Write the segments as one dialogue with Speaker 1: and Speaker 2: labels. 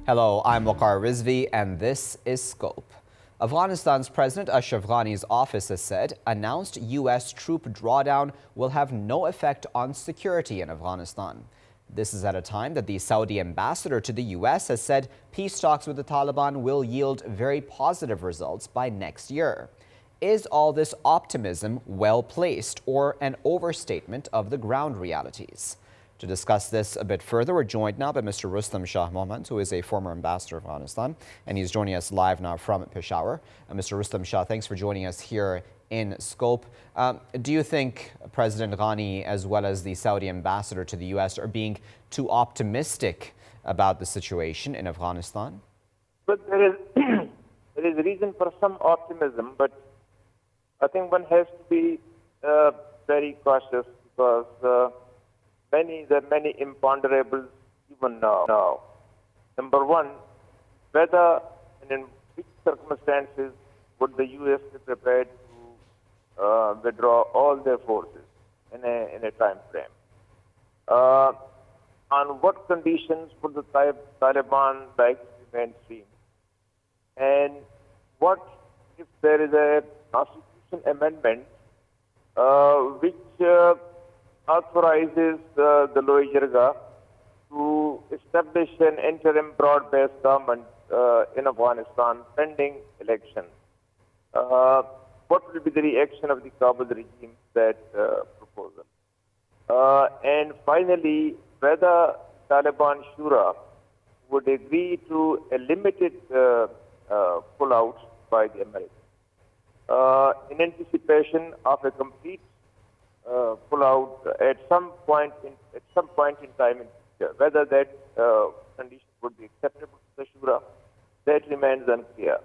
Speaker 1: Hello, I'm Waqar Rizvi, and this is Scope. Afghanistan's President Ashraf Ghani's office has said announced U.S. troop drawdown will have no effect on security in Afghanistan. This is at a time that the Saudi ambassador to the U.S. has said peace talks with the Taliban will yield very positive results by next year. Is all this optimism well placed or an overstatement of the ground realities? To discuss this a bit further, we're joined now by Mr. Rustam Shah Mohammed, who is a former ambassador of Afghanistan, and he's joining us live now from Peshawar. Mr. Rustam Shah, thanks for joining us here in Scope. Do you think President Ghani, as well as the Saudi ambassador to the U.S., are being too optimistic about the situation in Afghanistan?
Speaker 2: But there is reason for some optimism, but I think one has to be very cautious because there are many imponderables even now. Number one, whether and in which circumstances would the U.S. be prepared to withdraw all their forces in a time frame? On what conditions would the Taliban like to remain free? And what if there is a constitution amendment which authorizes the Lower Jirga to establish an interim broad-based government in Afghanistan pending elections? What will be the reaction of the Kabul regime to that proposal? And finally, whether Taliban Shura would agree to a limited pullout by the Americans in anticipation of a complete pullout at some point in time in future. Whether that condition would be acceptable to the Shura, that remains unclear.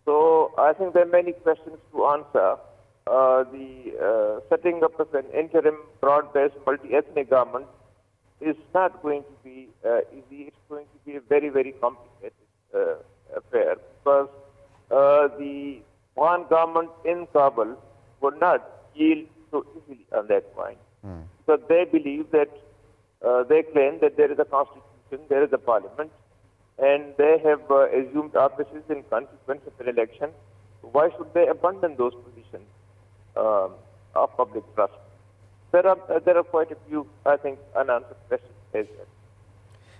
Speaker 2: So I think there are many questions to answer. The setting up of an interim broad-based multi-ethnic government is not going to be easy. It's going to be a very, very complicated affair because the Afghan government in Kabul would not yield so easily on that point. So they believe that, they claim that there is a constitution, there is a parliament, and they have assumed offices in consequence of an election. Why should they abandon those positions of public trust? There are quite a few, I think, unanswered questions as well.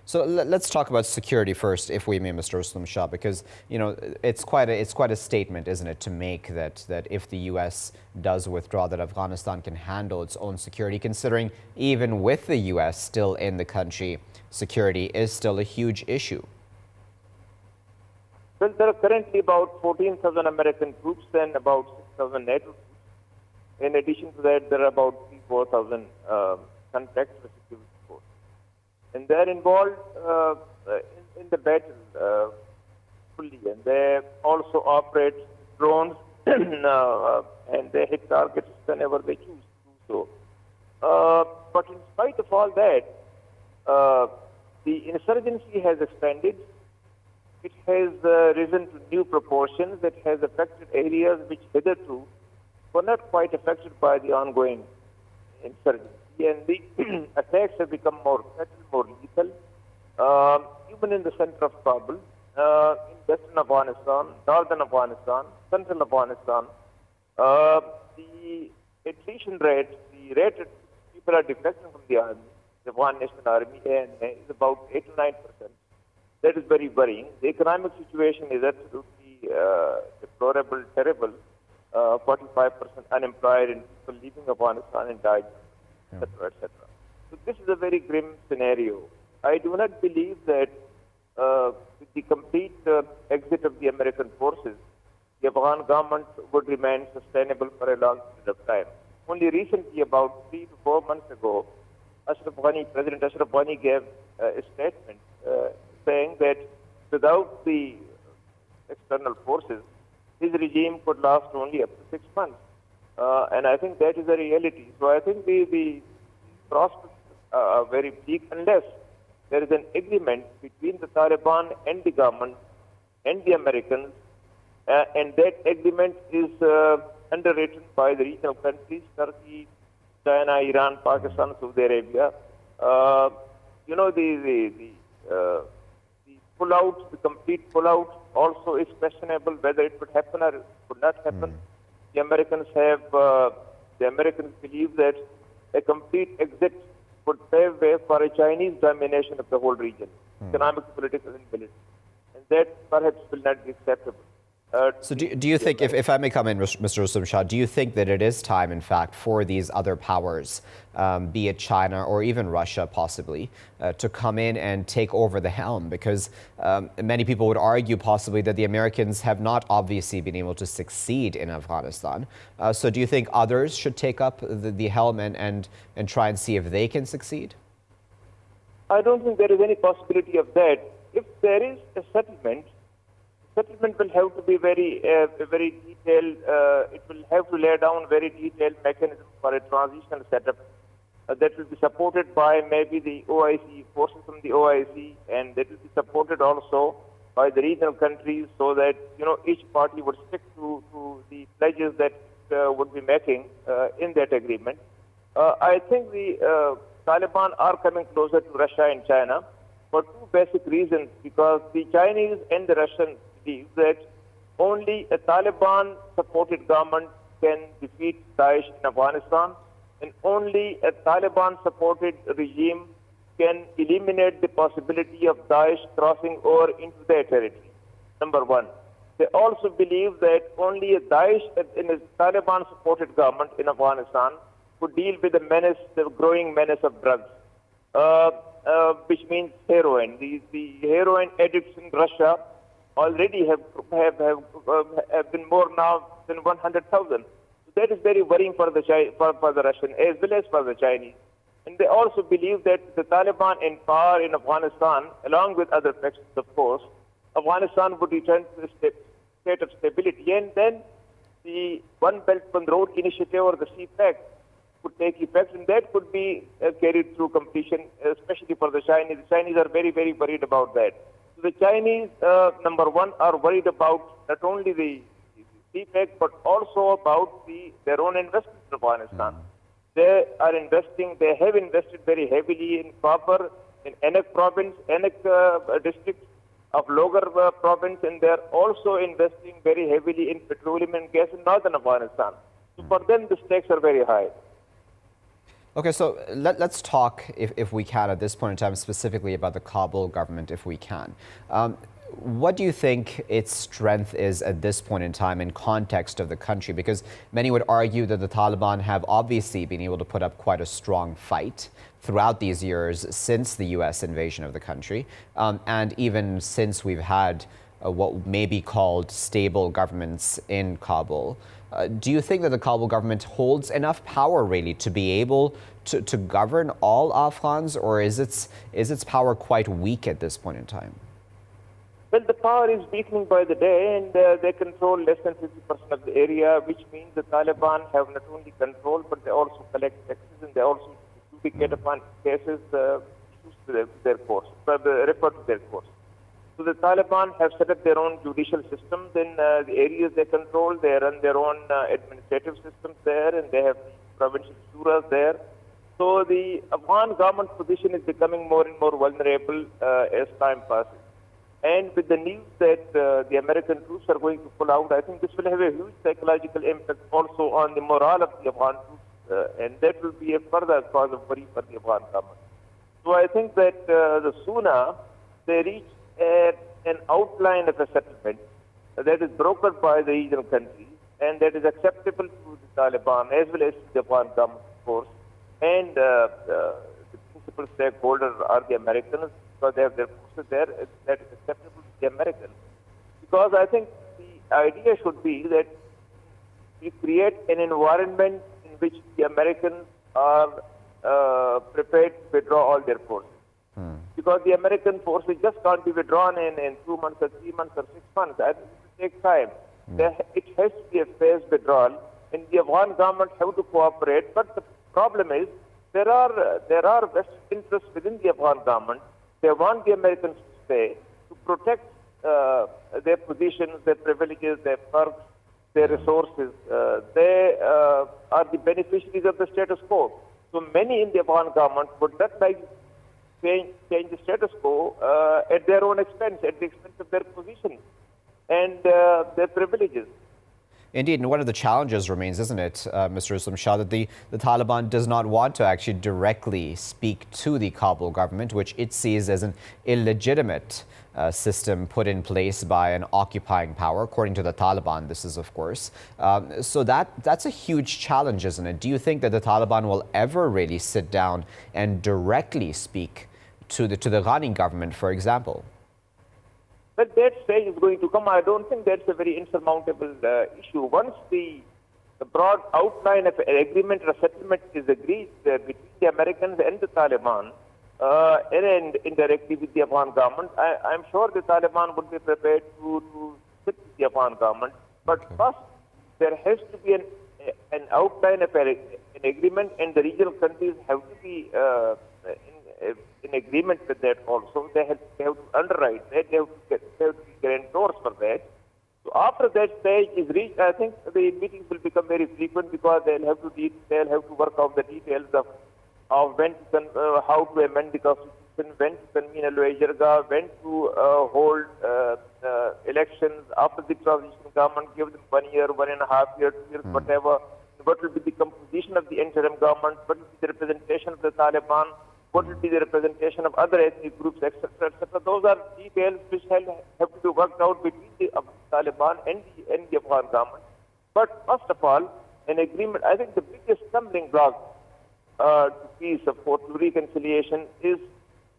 Speaker 1: So let's talk about security first, if we may, Mr. Rustam Shah, because it's quite a statement, isn't it, to make that if the U.S. does withdraw, that Afghanistan can handle its own security, considering even with the U.S. still in the country, security is still a huge issue.
Speaker 2: Well, there are currently about 14,000 American troops and about 6,000 NATO troops. In addition to that, there are about 4,000 contracts. And they're involved in the battle fully, and they also operate drones and they hit targets whenever they choose to do so. But in spite of all that, the insurgency has expanded. It has risen to new proportions that has affected areas which hitherto were not quite affected by the ongoing insurgency. And the attacks have become more lethal, even in the center of Kabul, in western Afghanistan, northern Afghanistan, central Afghanistan. The attrition rate, the rate at which people are defecting from the army, the Afghan National Army, is about 8 to 9%. That is very worrying. The economic situation is absolutely deplorable, terrible. 45% unemployed and people leaving Afghanistan and died, etc., etc. So this is a very grim scenario. I do not believe that with the complete exit of the American forces, the Afghan government would remain sustainable for a long period of time. Only recently, about 3 to 4 months ago, President Ashraf Ghani gave a statement saying that without the external forces, his regime could last only up to 6 months. And I think that is a reality. So I think the prospects are very bleak unless there is an agreement between the Taliban and the government and the Americans, and that agreement is underwritten by the regional countries, Turkey, China, Iran, Pakistan, Saudi Arabia. The pull-out, the complete pull-out also is questionable whether it would happen or it would not happen. The Americans believe that a complete exit would pave way for a Chinese domination of the whole region, economic, political, and military. And that perhaps will not be acceptable.
Speaker 1: So do you think, if I may come in, Mr. Rustam Shah, do you think that it is time, in fact, for these other powers, be it China or even Russia possibly, to come in and take over the helm? Because many people would argue possibly that the Americans have not obviously been able to succeed in Afghanistan. So do you think others should take up the helm and try and see if they can succeed?
Speaker 2: I don't think there is any possibility of that. If there is a settlement will have to be very detailed. It will have to lay down very detailed mechanism for a transitional setup that will be supported by maybe the OIC, forces from the OIC, and that will be supported also by the regional countries, so that each party would stick to the pledges that would be making in that agreement. I think the Taliban are coming closer to Russia and China for two basic reasons, because the Chinese and the Russians believe that only a Taliban-supported government can defeat Daesh in Afghanistan, and only a Taliban-supported regime can eliminate the possibility of Daesh crossing over into their territory, number one. They also believe that only a Daesh in a Taliban-supported government in Afghanistan could deal with the growing menace of drugs, which means heroin. The heroin addicts in Russia already have been more now than 100,000. So that is very worrying for the Russian as well as for the Chinese. And they also believe that the Taliban in power in Afghanistan, along with other factions, of course, Afghanistan would return to the state of stability, and then the One Belt One Road initiative or the CPAC would take effect, and that could be carried through completion, especially for the Chinese. The Chinese are very, very worried about that. So the Chinese, number one, are worried about not only the CPAC, but also about their own investments in Afghanistan. They have invested very heavily in copper, in Anak province, Anak district of Logar province, and they are also investing very heavily in petroleum and gas in northern Afghanistan. So for them, the stakes are very high.
Speaker 1: Okay, so let's talk, if we can, at this point in time, specifically about the Kabul government, if we can. What do you think its strength is at this point in time in context of the country? Because many would argue that the Taliban have obviously been able to put up quite a strong fight throughout these years since the U.S. invasion of the country, and even since we've had what may be called stable governments in Kabul. Do you think that the Kabul government holds enough power really to be able to govern all Afghans, or is its power quite weak at this point in time?
Speaker 2: Well, the power is weakening by the day, and they control less than 50% of the area, which means the Taliban have not only control, but they also collect taxes, and they also adjudicate upon cases to their courts, refer to their courts. So the Taliban have set up their own judicial systems in the areas they control. They run their own administrative systems there, and they have provincial shuras there. So the Afghan government position is becoming more and more vulnerable as time passes. And with the news that the American troops are going to pull out, I think this will have a huge psychological impact also on the morale of the Afghan troops, and that will be a further cause of worry for the Afghan government. So I think that the sooner they reach an outline of a settlement that is brokered by the regional countries and that is acceptable to the Taliban as well as to the Afghan government, of course, and the principal stakeholders are the Americans, because they have their forces there, that is acceptable to the Americans. Because I think the idea should be that we create an environment in which the Americans are prepared to withdraw all their forces. Because the American forces just can't be withdrawn in 2 months or 3 months or 6 months. I think it will take time. It has to be a phased withdrawal, and the Afghan government have to cooperate. But the problem is there are vested interests within the Afghan government. They want the Americans to stay to protect their positions, their privileges, their perks, their resources. They are the beneficiaries of the status quo. So many in the Afghan government would not like change the status quo at their own expense, at the expense of their position and their privileges.
Speaker 1: Indeed, and one of the challenges remains, isn't it, Mr. Islam Shah, that the Taliban does not want to actually directly speak to the Kabul government, which it sees as an illegitimate system put in place by an occupying power, according to the Taliban. This is, of course. So that's a huge challenge, isn't it? Do you think that the Taliban will ever really sit down and directly speak to the Ghani government, for example?
Speaker 2: But that stage is going to come. I don't think that's a very insurmountable issue. Once the broad outline of an agreement or a settlement is agreed between the Americans and the Taliban, and indirectly with the Afghan government, I'm sure the Taliban would be prepared to sit with the Afghan government. But first, there has to be an outline of an agreement, and the regional countries have to be in agreement with that also. They have to underwrite that, they have to be guarantors for that. So after that stage is reached, I think the meetings will become very frequent because they'll have to work out the details of when to how to amend the constitution, when to convene a Loya Jirga, when to hold elections after the transition government, give them 1 year, 1.5 years, 2 years, whatever. What will be the composition of the interim government? What will be the representation of the Taliban? What will be the representation of other ethnic groups, etc., etc. Those are details which have to be worked out between the Taliban and the Afghan government. But first of all, an agreement, I think the biggest stumbling block to peace, of course, to reconciliation is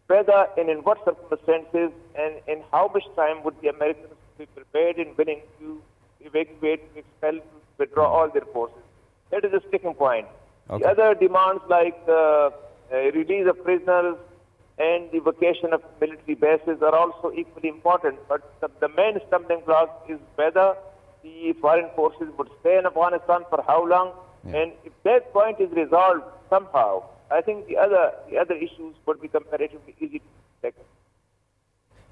Speaker 2: whether and in what circumstances and in how much time would the Americans be prepared and willing to evacuate, to expel, to withdraw all their forces. That is a sticking point. Okay. The other demands like release of prisoners and the vacation of military bases are also equally important. But the main stumbling block is whether the foreign forces would stay in Afghanistan for how long. Yeah. And if that point is resolved somehow, I think the other issues would be comparatively easy to tackle.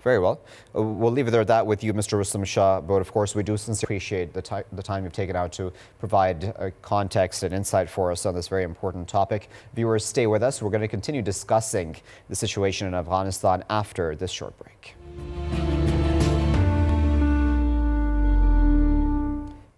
Speaker 1: Very well. We'll leave it there at that with you, Mr. Islam Shah. But of course, we do sincerely appreciate the time you've taken out to provide context and insight for us on this very important topic. Viewers, stay with us. We're going to continue discussing the situation in Afghanistan after this short break.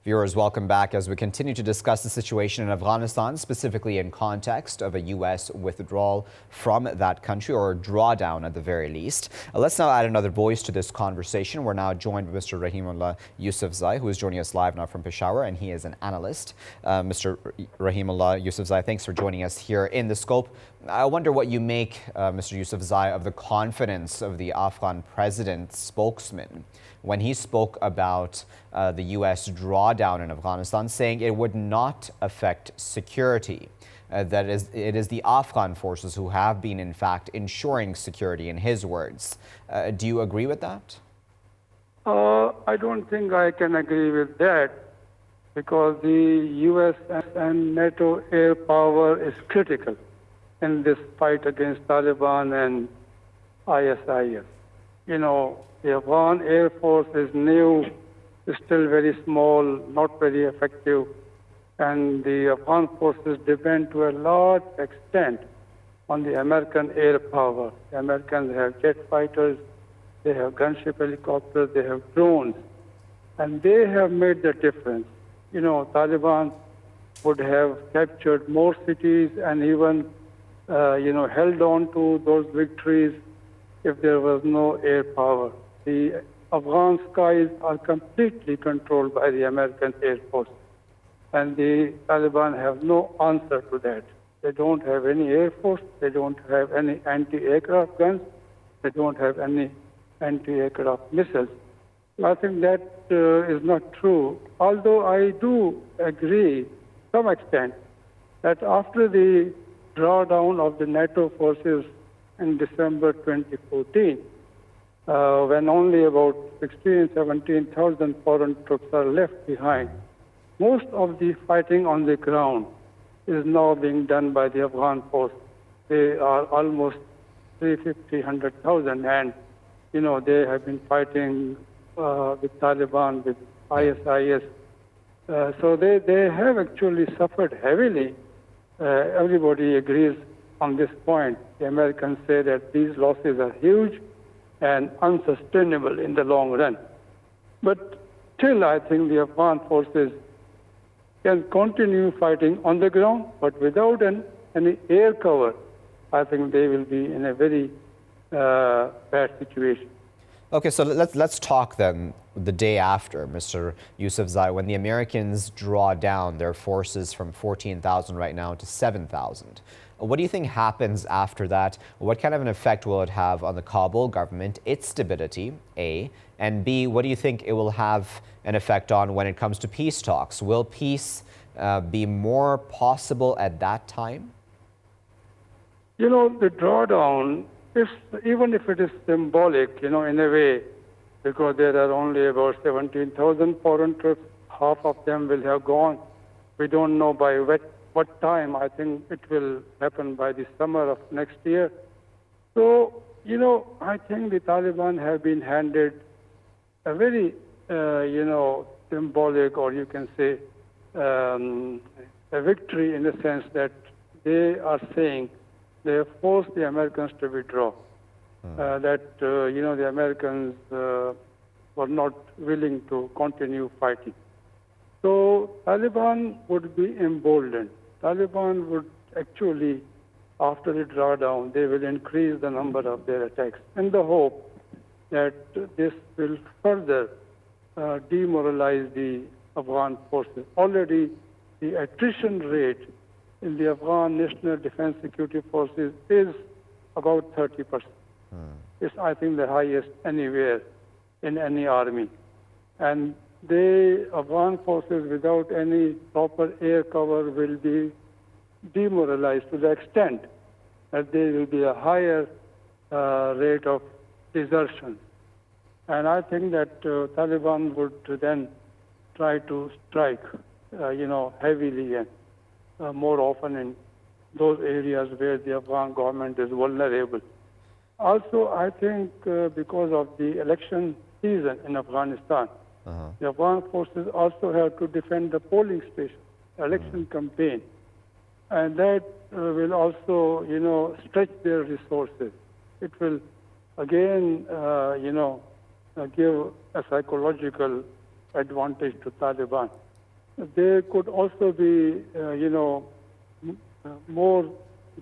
Speaker 1: Viewers, welcome back as we continue to discuss the situation in Afghanistan, specifically in context of a U.S. withdrawal from that country, or a drawdown at the very least. Let's now add another voice to this conversation. We're now joined by Mr. Rahimullah Yousafzai, who is joining us live now from Peshawar, and he is an analyst. Mr. Rahimullah Yousafzai, thanks for joining us here in The Scope. I wonder what you make, Mr. Yousafzai, of the confidence of the Afghan president's spokesman when he spoke about the U.S. drawdown in Afghanistan, saying it would not affect security. That it is the Afghan forces who have been, in fact, ensuring security, in his words. Do you agree with that?
Speaker 3: I don't think I can agree with that, because the U.S. and NATO air power is critical in this fight against Taliban and ISIS. You know, the Afghan Air Force is new, is still very small, not very effective, and the Afghan forces depend to a large extent on the American air power. The Americans have jet fighters, they have gunship helicopters, they have drones, and they have made the difference. You know, Taliban would have captured more cities and even, held on to those victories if there was no air power. The Afghan skies are completely controlled by the American Air Force, and the Taliban have no answer to that. They don't have any air force, they don't have any anti-aircraft guns, they don't have any anti-aircraft missiles. I think that is not true, although I do agree to some extent that after the drawdown of the NATO forces in December 2014, when only about 16,000, 17,000 foreign troops are left behind, most of the fighting on the ground is now being done by the Afghan force. They are almost 350,000, 100,000, and they have been fighting with Taliban, with ISIS. So they have actually suffered heavily. Everybody agrees on this point, the Americans say that these losses are huge and unsustainable in the long run. But still, I think the Afghan forces can continue fighting on the ground, but without any air cover, I think they will be in a very bad situation.
Speaker 1: Okay, so let's talk then the day after, Mr. Yousafzai, when the Americans draw down their forces from 14,000 right now to 7,000. What do you think happens after that? What kind of an effect will it have on the Kabul government, its stability, A, and B, what do you think it will have an effect on when it comes to peace talks? Will peace be more possible at that time?
Speaker 3: You know, the drawdown, even if it is symbolic, in a way, because there are only about 17,000 foreign troops, half of them will have gone. We don't know by what time. I think it will happen by the summer of next year. So, I think the Taliban have been handed a very, symbolic, or you can say a victory in the sense that they are saying they have forced the Americans to withdraw. The Americans were not willing to continue fighting. So Taliban would be emboldened. Taliban would actually, after the drawdown, they will increase the number of their attacks in the hope that this will further demoralize the Afghan forces. Already the attrition rate in the Afghan National Defense Security Forces is about 30%. It's, I think, the highest anywhere in any army. And the Afghan forces, without any proper air cover, will be demoralized to the extent that there will be a higher rate of desertion. And I think that Taliban would then try to strike, heavily and more often in those areas where the Afghan government is vulnerable. Also, I think because of the election season in Afghanistan, the Afghan forces also have to defend the polling station, election campaign. And that will also, stretch their resources. It will, again, give a psychological advantage to Taliban. There could also be, more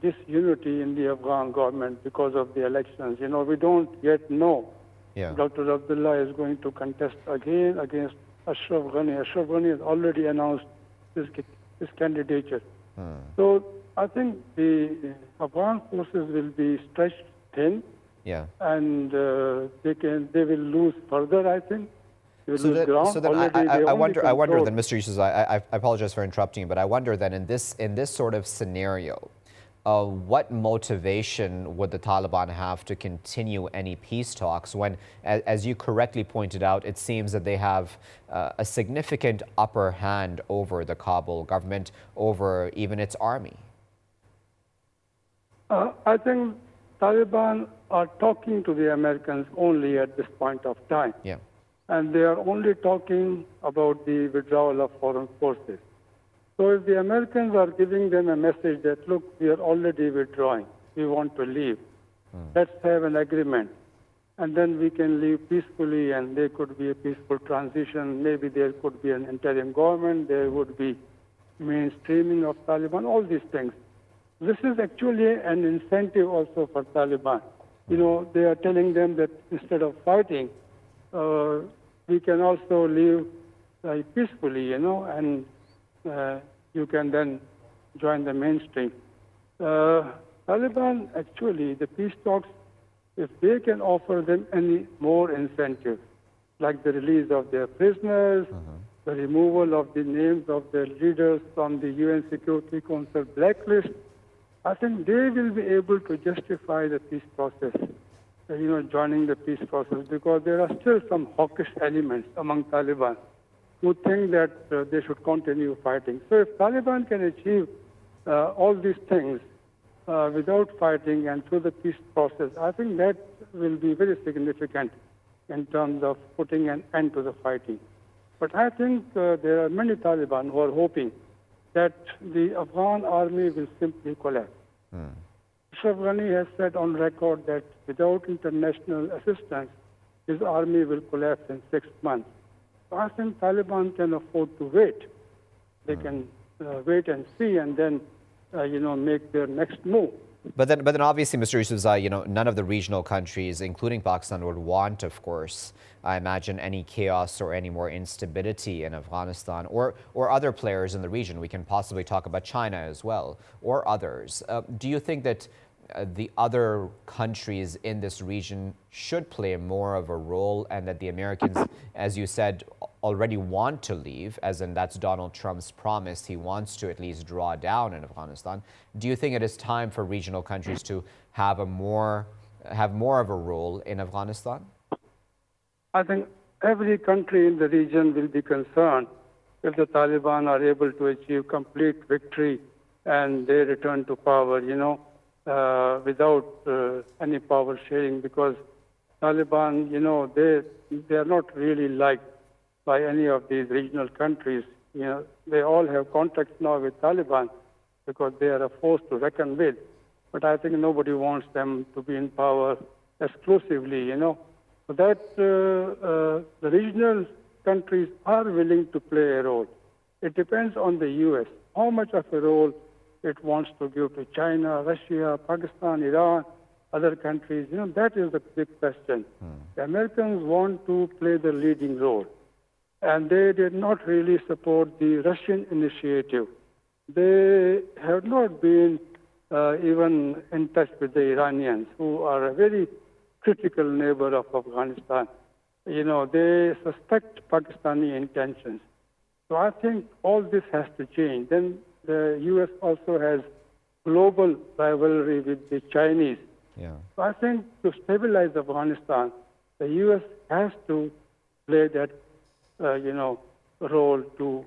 Speaker 3: disunity in the Afghan government because of the elections. We don't yet know.
Speaker 1: Yeah.
Speaker 3: Dr. Abdullah is going to contest again against Ashraf Ghani. Ashraf Ghani has already announced his candidature. So I think the Afghan forces will be stretched thin.
Speaker 1: Yeah.
Speaker 3: And they will lose further, I think.
Speaker 1: So then I wonder then, Mr. Yusuf, I apologize for interrupting you, but I wonder then in this sort of scenario, what motivation would the Taliban have to continue any peace talks when, as you correctly pointed out, it seems that they have a significant upper hand over the Kabul government, over even its army?
Speaker 3: I think Taliban are talking to the Americans only at this point of time.
Speaker 1: Yeah.
Speaker 3: And they are only talking about the withdrawal of foreign forces. So if the Americans are giving them a message that, look, we are already withdrawing, we want to leave, let's have an agreement, and then we can leave peacefully, and there could be a peaceful transition, maybe there could be an interim government, there would be mainstreaming of Taliban, all these things. This is actually an incentive also for Taliban. They are telling them that instead of fighting, we can also live peacefully, and you can then join the mainstream. Taliban, actually, the peace talks, if they can offer them any more incentives, like the release of their prisoners, the removal of the names of their leaders from the UN Security Council blacklist, I think they will be able to justify the peace process, joining the peace process, because there are still some hawkish elements among Taliban who think that they should continue fighting. So if Taliban can achieve all these things without fighting and through the peace process, I think that will be very significant in terms of putting an end to the fighting. But I think there are many Taliban who are hoping that the Afghan army will simply collapse. Ashraf Ghani has said on record that without international assistance, his army will collapse in 6 months. So I think Taliban can afford to wait. They can wait and see, and then make their next move.
Speaker 1: But then obviously, Mr. Yusufzai, none of the regional countries, including Pakistan, would want, of course, I imagine, any chaos or any more instability in Afghanistan or other players in the region. We can possibly talk about China as well or others. Do you think that the other countries in this region should play more of a role, and that the Americans, as you said, already want to leave, as in that's Donald Trump's promise, he wants to at least draw down in Afghanistan? Do you think it is time for regional countries to have more of a role in Afghanistan?
Speaker 3: I think every country in the region will be concerned if the Taliban are able to achieve complete victory and they return to power, without any power sharing, because Taliban, they are not really liked by any of these regional countries. They all have contacts now with Taliban because they are a force to reckon with. But I think nobody wants them to be in power exclusively, So that the regional countries are willing to play a role. It depends on the U.S. how much of a role it wants to give to China, Russia, Pakistan, Iran, other countries. That is the big question. The Americans want to play the leading role. And they did not really support the Russian initiative. They have not been even in touch with the Iranians, who are a very critical neighbor of Afghanistan. They suspect Pakistani intentions. So I think all this has to change. Then the U.S. also has global rivalry with the Chinese.
Speaker 1: Yeah.
Speaker 3: So I think to stabilize Afghanistan, the U.S. has to play that, role to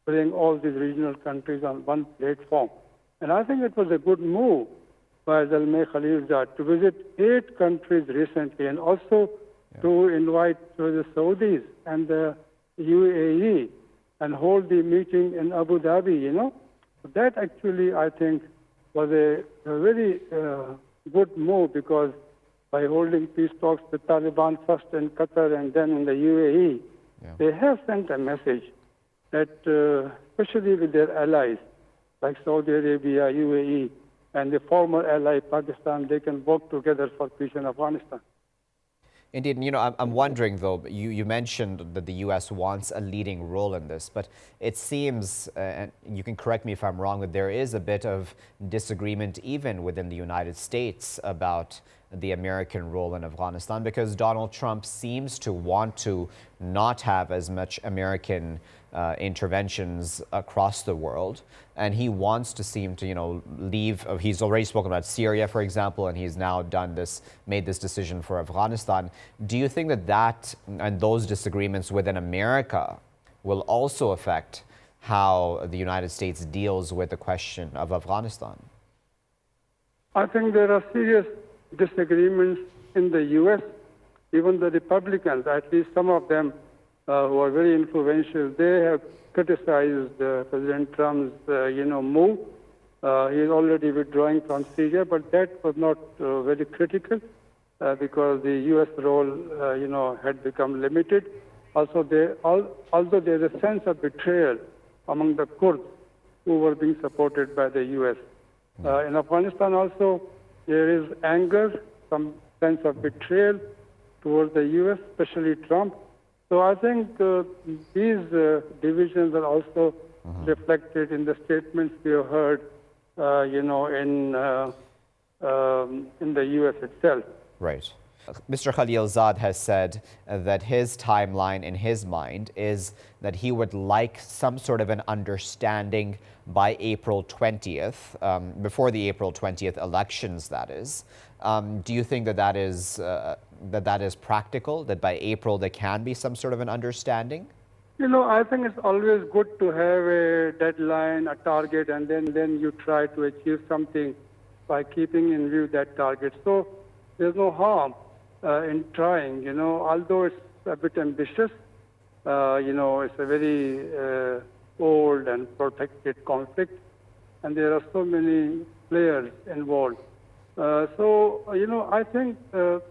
Speaker 3: bring all these regional countries on one platform. And I think it was a good move by Zalmay Khalilzad to visit 8 countries recently, and also to invite the Saudis and the UAE and hold the meeting in Abu Dhabi, That actually, I think, was a very good move, because by holding peace talks with Taliban first in Qatar and then in the UAE, they have sent a message that, especially with their allies, like Saudi Arabia, UAE, and the former ally Pakistan, they can work together for peace in Afghanistan.
Speaker 1: Indeed, I'm wondering, though, you mentioned that the U.S. wants a leading role in this, but it seems, and you can correct me if I'm wrong, that there is a bit of disagreement even within the United States about the American role in Afghanistan, because Donald Trump seems to want to not have as much American interventions across the world, and he wants to seem to, leave. He's already spoken about Syria, for example, and he's now made this decision for Afghanistan. Do you think that and those disagreements within America will also affect how the United States deals with the question of Afghanistan?
Speaker 3: I think there are serious disagreements in the U.S. Even the Republicans, at least some of them, who are very influential, they have criticized President Trump's, move. He is already withdrawing from Syria, but that was not very critical because the U.S. role, had become limited. Also, although there is a sense of betrayal among the Kurds who were being supported by the U.S. In Afghanistan also, there is anger, some sense of betrayal towards the U.S., especially Trump. So I think these divisions are also reflected in the statements we have heard, in the U.S. itself.
Speaker 1: Right. Mr. Khalilzad has said that his timeline in his mind is that he would like some sort of an understanding by April 20th, before the April 20th elections, that is. Do you think that is practical, that by April there can be some sort of an understanding?
Speaker 3: I think it's always good to have a deadline, a target, and then you try to achieve something by keeping in view that target. So there's no harm in trying, although it's a bit ambitious. It's a very old and protected conflict, and there are so many players involved. I think the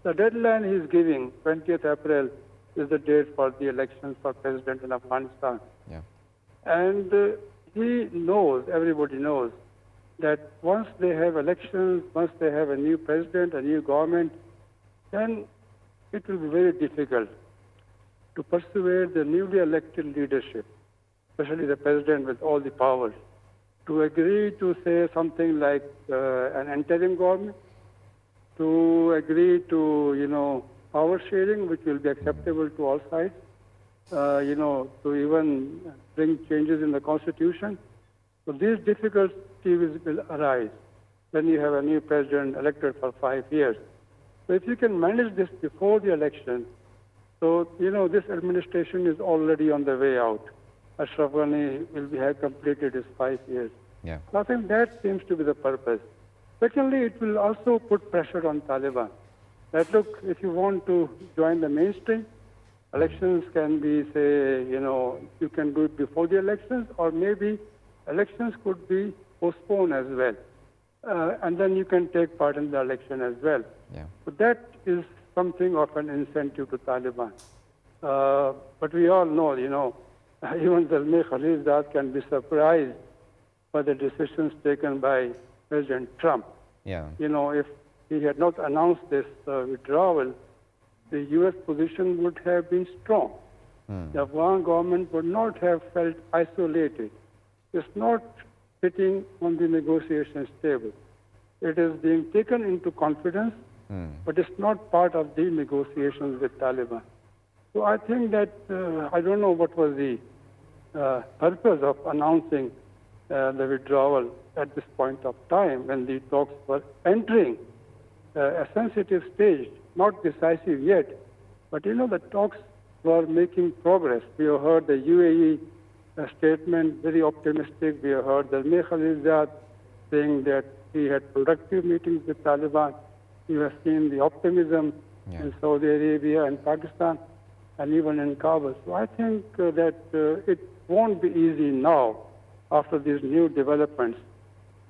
Speaker 3: deadline he's giving, 20th April, is the date for the elections for president in Afghanistan.
Speaker 1: Yeah.
Speaker 3: And he knows, everybody knows, that once they have elections, once they have a new president, a new government, then it will be very difficult to persuade the newly elected leadership, especially the president with all the powers, to agree to say something like an interim government, to agree to, power sharing, which will be acceptable to all sides, to even bring changes in the constitution. So these difficulties will arise when you have a new president elected for 5 years. So if you can manage this before the election, so, this administration is already on the way out. Ashraf Ghani will have completed his 5 years.
Speaker 1: Yeah.
Speaker 3: So I think that seems to be the purpose. Secondly, it will also put pressure on Taliban. That look, if you want to join the mainstream, elections can be, say, you can do it before the elections, or maybe elections could be postponed as well. And then you can take part in the election as well.
Speaker 1: Yeah.
Speaker 3: So that is something of an incentive to Taliban. But we all know, even Zalmay Khalilzad can be surprised by the decisions taken by President Trump.
Speaker 1: Yeah.
Speaker 3: If he had not announced this withdrawal, the U.S. position would have been strong. The Afghan government would not have felt isolated. It's not sitting on the negotiations table. It is being taken into confidence, but it's not part of the negotiations with Taliban. So I think that, I don't know what was the purpose of announcing the withdrawal at this point of time when the talks were entering a sensitive stage, not decisive yet. But the talks were making progress. We have heard the UAE statement, very optimistic. We have heard Zalmay Khalilzad saying that he had productive meetings with Taliban. You have seen the optimism in Saudi Arabia and Pakistan and even in Kabul. So I think that it won't be easy now, after these new developments,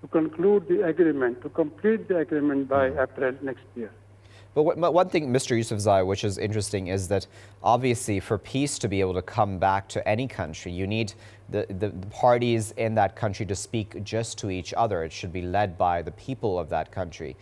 Speaker 3: to conclude the agreement, to complete the agreement by April next year.
Speaker 1: But one thing, Mr. Yousafzai, which is interesting, is that obviously for peace to be able to come back to any country, you need the parties in that country to speak just to each other. It should be led by the people of that country.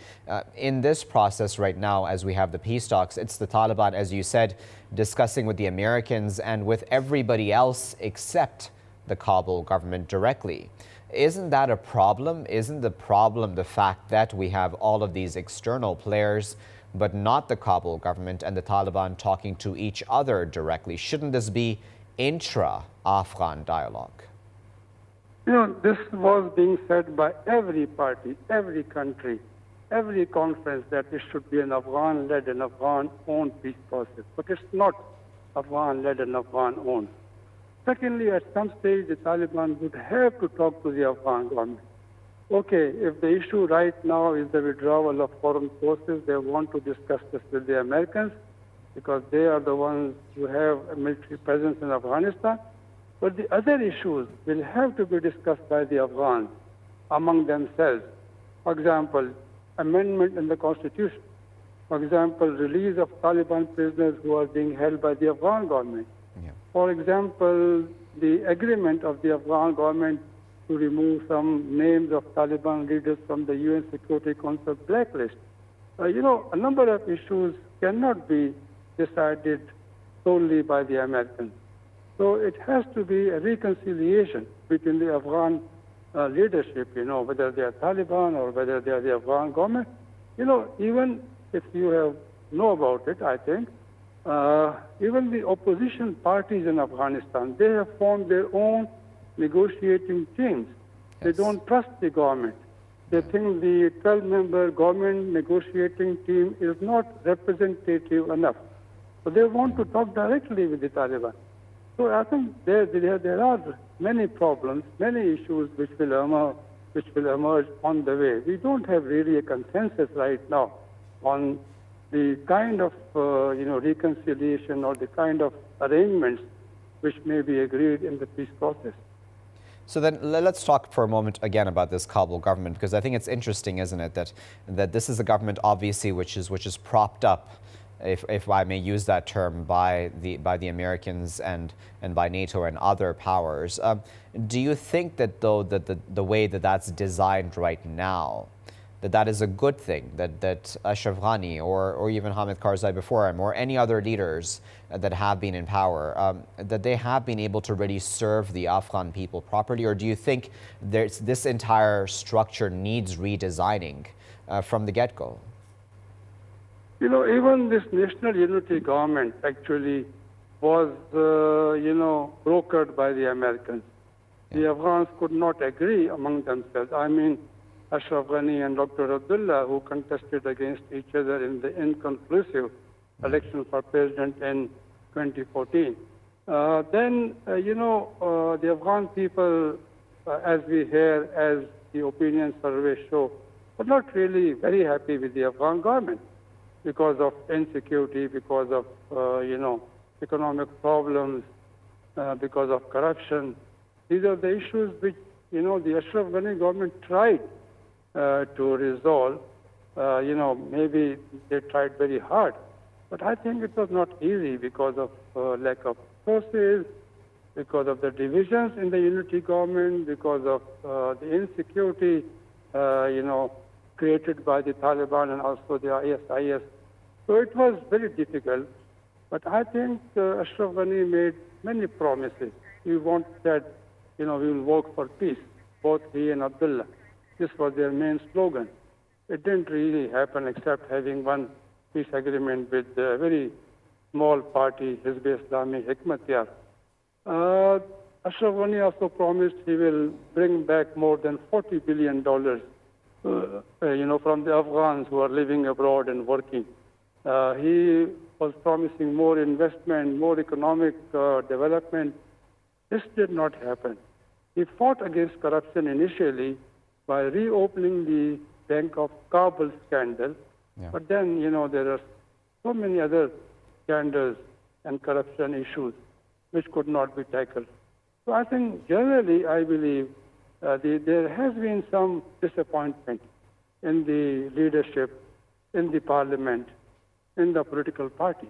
Speaker 1: In this process right now, as we have the peace talks, it's the Taliban, as you said, discussing with the Americans and with everybody else except the Kabul government directly. Isn't that a problem? Isn't the problem the fact that we have all of these external players, but not the Kabul government and the Taliban talking to each other directly? Shouldn't this be intra-Afghan dialogue?
Speaker 3: This was being said by every party, every country, every conference, that it should be an Afghan-led and Afghan-owned peace process. But it's not Afghan-led and Afghan-owned. Secondly, at some stage, the Taliban would have to talk to the Afghan government. Okay, if the issue right now is the withdrawal of foreign forces, they want to discuss this with the Americans because they are the ones who have a military presence in Afghanistan. But the other issues will have to be discussed by the Afghans among themselves. For example, amendment in the constitution. For example, release of Taliban prisoners who are being held by the Afghan government.
Speaker 1: Yeah.
Speaker 3: For example, the agreement of the Afghan government to remove some names of Taliban leaders from the UN Security Council blacklist. A number of issues cannot be decided solely by the Americans. So it has to be a reconciliation between the Afghan leadership, whether they are Taliban or whether they are the Afghan government. Even if you know about it, I think, even the opposition parties in Afghanistan, they have formed their own negotiating teams. Yes. They don't trust the government. They think the 12-member government negotiating team is not representative enough. So they want to talk directly with the Taliban. So I think there are many problems, many issues which will emerge on the way. We don't have really a consensus right now on the kind of reconciliation or the kind of arrangements which may be agreed in the peace process.
Speaker 1: So then let's talk for a moment again about this Kabul government, because I think it's interesting, isn't it, that this is a government obviously which is propped up, if I may use that term, by the Americans and by NATO and other powers. Do you think that though that the way that that's designed right now, that is a good thing, that Ashraf Ghani or even Hamid Karzai before him or any other leaders that have been in power, that they have been able to really serve the Afghan people properly? Or do you think this entire structure needs redesigning from the get-go?
Speaker 3: Even this national unity government actually was, brokered by the Americans. Yeah. The Afghans could not agree among themselves. I mean, Ashraf Ghani and Dr. Abdullah, who contested against each other in the inconclusive election for president in 2014. The Afghan people, as we hear, as the opinion surveys show, were not really very happy with the Afghan government because of insecurity, because of, economic problems, because of corruption. These are the issues which, the Ashraf Ghani government tried to resolve. Maybe they tried very hard, but I think it was not easy because of lack of resources, because of the divisions in the unity government, because of the insecurity, created by the Taliban and also the ISIS. So it was very difficult, but I think Ashraf Ghani made many promises. He wanted that, we will work for peace, both he and Abdullah. This was their main slogan. It didn't really happen except having one peace agreement with a very small party, Hizb Islami Hikmatyar. Ashraf Ghani also promised he will bring back more than $40 billion, from the Afghans who are living abroad and working. He was promising more investment, more economic development. This did not happen. He fought against corruption initially by reopening the Bank of Kabul scandal. Yeah. But then, there are so many other scandals and corruption issues which could not be tackled. So I think generally, I believe there has been some disappointment in the leadership, in the parliament, in the political parties.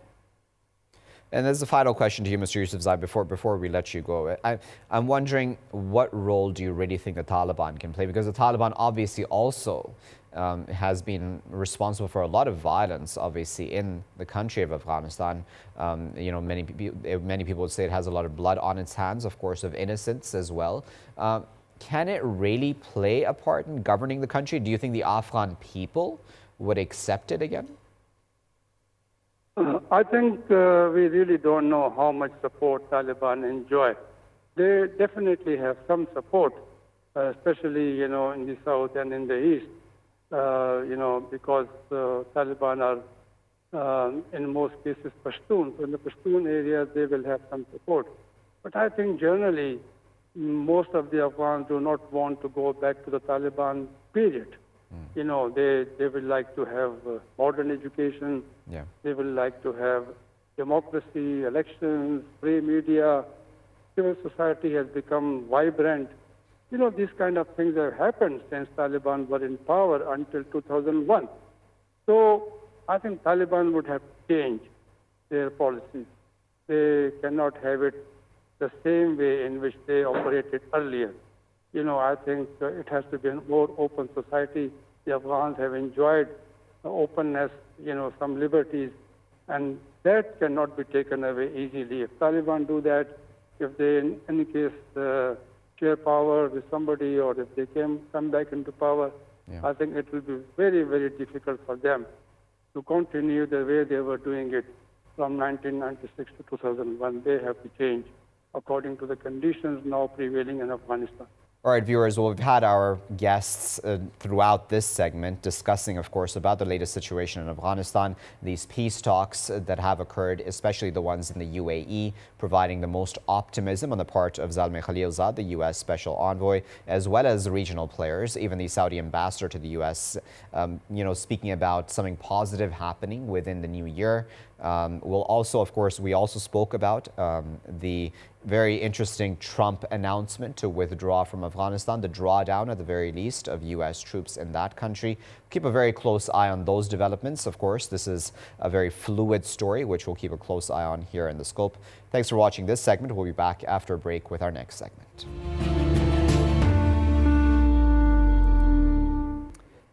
Speaker 1: And there's a final question to you, Mr. Yousafzai, before we let you go. I'm wondering, what role do you really think the Taliban can play? Because the Taliban obviously also has been responsible for a lot of violence, obviously, in the country of Afghanistan. Many people would say it has a lot of blood on its hands, of course, of innocents as well. Can it really play a part in governing the country? Do you think the Afghan people would accept it again?
Speaker 3: I think we really don't know how much support Taliban enjoy. They definitely have some support, especially, in the south and in the east, because Taliban are, in most cases, Pashtuns. So in the Pashtun area, they will have some support. But I think generally, most of the Afghans do not want to go back to the Taliban period. They will like to have modern education. Yeah. They will like to have democracy, elections, free media. Civil society has become vibrant. These kind of things have happened since Taliban were in power until 2001. So I think Taliban would have changed their policies. They cannot have it the same way in which they operated earlier. I think it has to be a more open society. The Afghans have enjoyed openness, some liberties, and that cannot be taken away easily. If Taliban do that, if they, in any case, share power with somebody, or if they come back into power, yeah, I think it will be very, very difficult for them to continue the way they were doing it from 1996 to 2001. They have to change according to the conditions now prevailing in Afghanistan.
Speaker 1: All right, viewers, well, we've had our guests throughout this segment discussing, of course, about the latest situation in Afghanistan, these peace talks that have occurred, especially the ones in the UAE, providing the most optimism on the part of Zalmay Khalilzad, the U.S. Special Envoy, as well as regional players, even the Saudi ambassador to the U.S., speaking about something positive happening within the new year. We'll also, of course, we also spoke about the Very interesting Trump announcement to withdraw from Afghanistan, the drawdown at the very least of U.S. troops in that country. Keep a very close eye on those developments. Of course, this is a very fluid story, which we'll keep a close eye on here in The Scope. Thanks for watching this segment. We'll be back after a break with our next segment.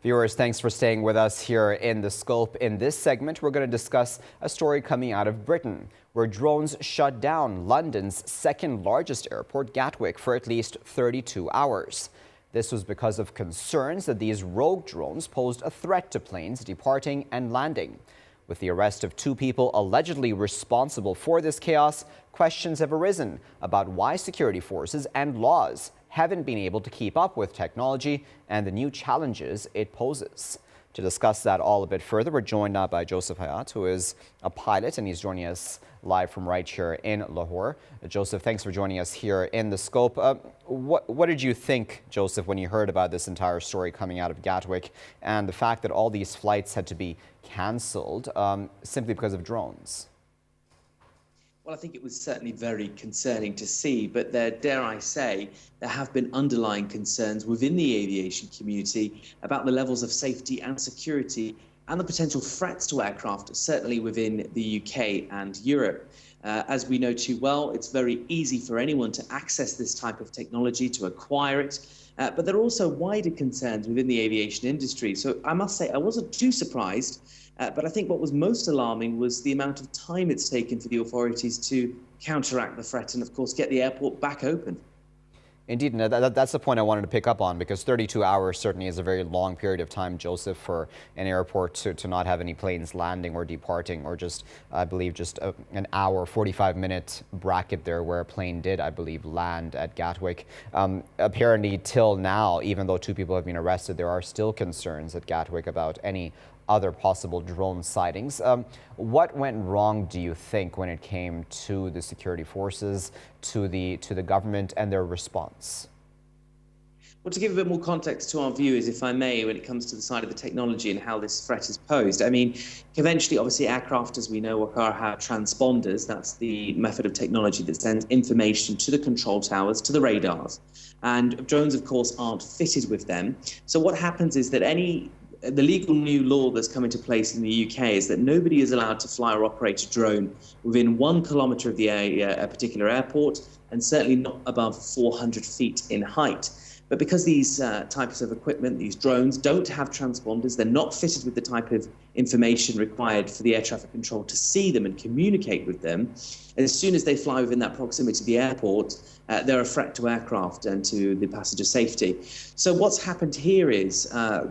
Speaker 1: Viewers, thanks for staying with us here in The Scope. In this segment, we're going to discuss a story coming out of Britain, where drones shut down London's second largest airport, Gatwick, for at least 32 hours. This was because of concerns that these rogue drones posed a threat to planes departing and landing. With the arrest of 2 people allegedly responsible for this chaos, questions have arisen about why security forces and laws haven't been able to keep up with technology and the new challenges it poses. To discuss that all a bit further, we're joined now by Joseph Hayat, who is a pilot, and he's joining us live from right here in Lahore. Joseph, thanks for joining us here in The Scope. What did you think, Joseph, when you heard about this entire story coming out of Gatwick and the fact that all these flights had to be cancelled simply because of drones?
Speaker 4: Well, I think it was certainly very concerning to see, but dare I say, there have been underlying concerns within the aviation community about the levels of safety and security and the potential threats to aircraft, certainly within the UK and Europe. As we know too well, it's very easy for anyone to access this type of technology, to acquire it, but there are also wider concerns within the aviation industry. So I must say, I wasn't too surprised. But I think what was most alarming was the amount of time it's taken for the authorities to counteract the threat and, of course, get the airport back open.
Speaker 1: Indeed, and that's the point I wanted to pick up on, because 32 hours certainly is a very long period of time, Joseph, for an airport to not have any planes landing or departing, or just, I believe, just an hour, 45-minute bracket there where a plane did, I believe, land at Gatwick. Apparently, till now, even though 2 people have been arrested, there are still concerns at Gatwick about any other possible drone sightings. What went wrong, do you think, when it came to the security forces, to the government and their response?
Speaker 4: Well, to give a bit more context to our viewers, if I may, when it comes to the side of the technology and how this threat is posed. I mean, conventionally, obviously, aircraft, as we know, Waqar, have transponders. That's the method of technology that sends information to the control towers, to the radars. And drones, of course, aren't fitted with them. So what happens is that the legal new law that's come into place in the UK is that nobody is allowed to fly or operate a drone within 1 kilometre of a particular airport, and certainly not above 400 feet in height. But because these types of equipment, these drones, don't have transponders, they're not fitted with the type of information required for the air traffic control to see them and communicate with them, as soon as they fly within that proximity to the airport, they're a threat to aircraft and to the passenger safety. So what's happened here is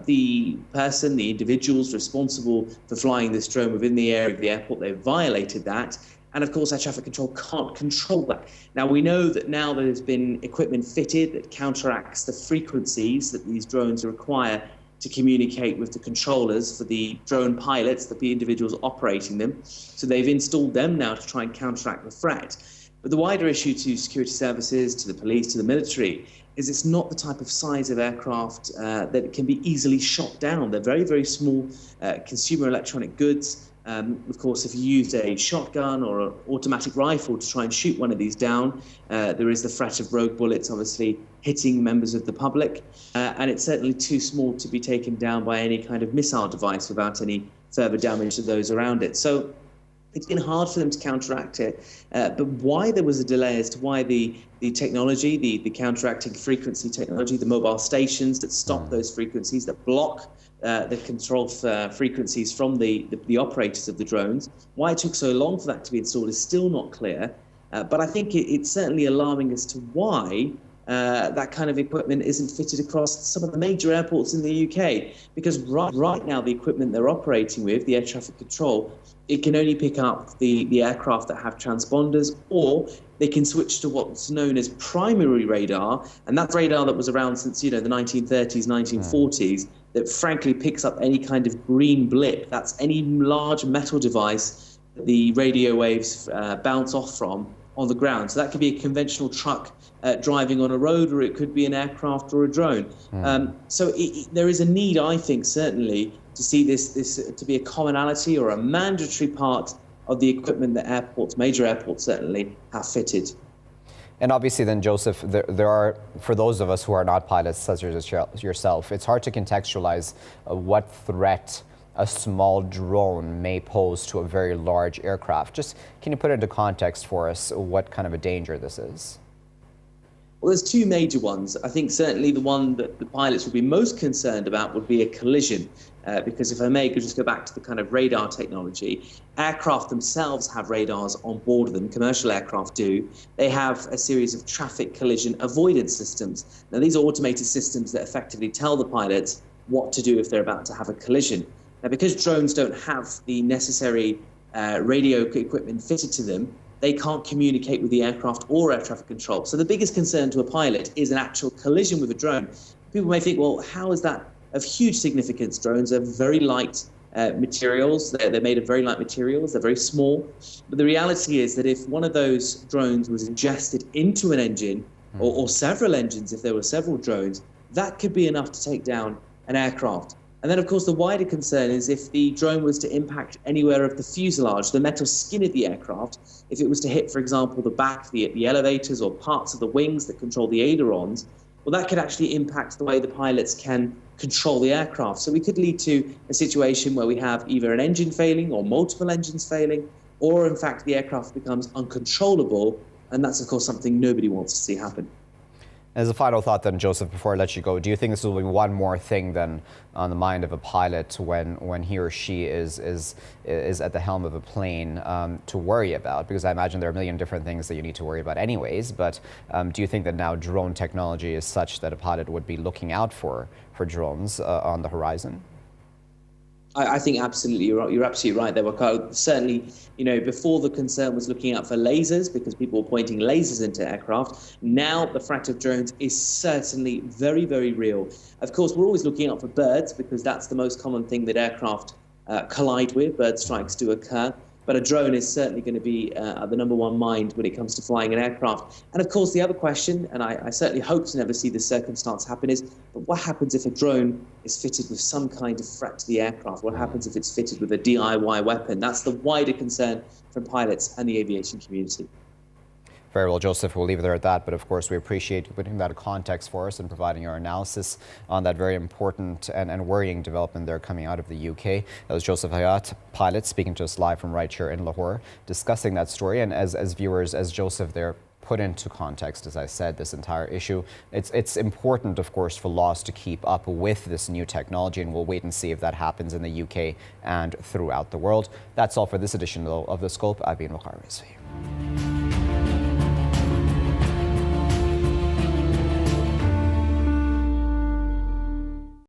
Speaker 4: the individuals responsible for flying this drone within the area of the airport, they've violated that. And of course, air traffic control can't control that. Now, we know that now there's been equipment fitted that counteracts the frequencies that these drones require to communicate with the controllers for the drone pilots, the individuals operating them. So they've installed them now to try and counteract the threat. But the wider issue to security services, to the police, to the military, is it's not the type of size of aircraft that can be easily shot down. They're very, very small consumer electronic goods. Of course, if you used a shotgun or an automatic rifle to try and shoot one of these down, there is the threat of rogue bullets, obviously, hitting members of the public. And it's certainly too small to be taken down by any kind of missile device without any further damage to those around it. So it's been hard for them to counteract it. But why there was a delay as to why the technology, the counteracting frequency technology, the mobile stations that stop those frequencies, that block the control frequencies from the operators of the drones. Why it took so long for that to be installed is still not clear. But I think it's certainly alarming as to why that kind of equipment isn't fitted across some of the major airports in the UK. Because right now, the equipment they're operating with, the air traffic control, it can only pick up the aircraft that have transponders, or they can switch to what's known as primary radar, and that's radar that was around since the 1930s, 1940s, that frankly picks up any kind of green blip. That's any large metal device that the radio waves bounce off from on the ground. So that could be a conventional truck driving on a road, or it could be an aircraft or a drone. So there is a need, I think, certainly, to see this to be a commonality or a mandatory part of the equipment that major airports certainly have fitted.
Speaker 1: And obviously then, Joseph, there are, for those of us who are not pilots, such as yourself, it's hard to contextualize what threat a small drone may pose to a very large aircraft. Just can you put into context for us what kind of a danger this is?
Speaker 4: Well, there's two major ones. I think certainly the one that the pilots would be most concerned about would be a collision. Because if I may, could just go back to the kind of radar technology. Aircraft themselves have radars on board of them, commercial aircraft do. They have a series of traffic collision avoidance systems. Now, these are automated systems that effectively tell the pilots what to do if they're about to have a collision. Now, because drones don't have the necessary radio equipment fitted to them, they can't communicate with the aircraft or air traffic control. So the biggest concern to a pilot is an actual collision with a drone. People may think, well, how is that of huge significance? Drones are very light materials. They're made of very light materials. They're very small. But the reality is that if one of those drones was ingested into an engine, or several engines, if there were several drones, that could be enough to take down an aircraft. And then, of course, the wider concern is if the drone was to impact anywhere of the fuselage, the metal skin of the aircraft, if it was to hit, for example, the back, the elevators, or parts of the wings that control the ailerons, well, that could actually impact the way the pilots can control the aircraft. So we could lead to a situation where we have either an engine failing or multiple engines failing, or in fact, the aircraft becomes uncontrollable. And that's, of course, something nobody wants to see happen.
Speaker 1: As a final thought then, Joseph, before I let you go, do you think this will be one more thing then on the mind of a pilot when he or she is at the helm of a plane to worry about? Because I imagine there are a million different things that you need to worry about anyways, but do you think that now drone technology is such that a pilot would be looking out for drones on the horizon?
Speaker 4: I think absolutely you're absolutely right there, Waqar. Certainly, before the concern was looking out for lasers because people were pointing lasers into aircraft. Now the threat of drones is certainly very, very real. Of course, we're always looking out for birds because that's the most common thing that aircraft collide with. Bird strikes do occur. But a drone is certainly going to be at the number one mind when it comes to flying an aircraft. And of course, the other question, and I certainly hope to never see this circumstance happen, is but what happens if a drone is fitted with some kind of threat to the aircraft? What happens if it's fitted with a DIY weapon? That's the wider concern from pilots and the aviation community.
Speaker 1: Very well, Joseph, we'll leave it there at that. But of course, we appreciate you putting that in context for us and providing your analysis on that very important and worrying development there coming out of the UK. That was Joseph Hayat, pilot, speaking to us live from right here in Lahore, discussing that story. And as viewers, as Joseph there put into context, as I said, this entire issue, it's important, of course, for laws to keep up with this new technology, and we'll wait and see if that happens in the UK and throughout the world. That's all for this edition, though, of The Scope. I've been Waqar, Rizvi.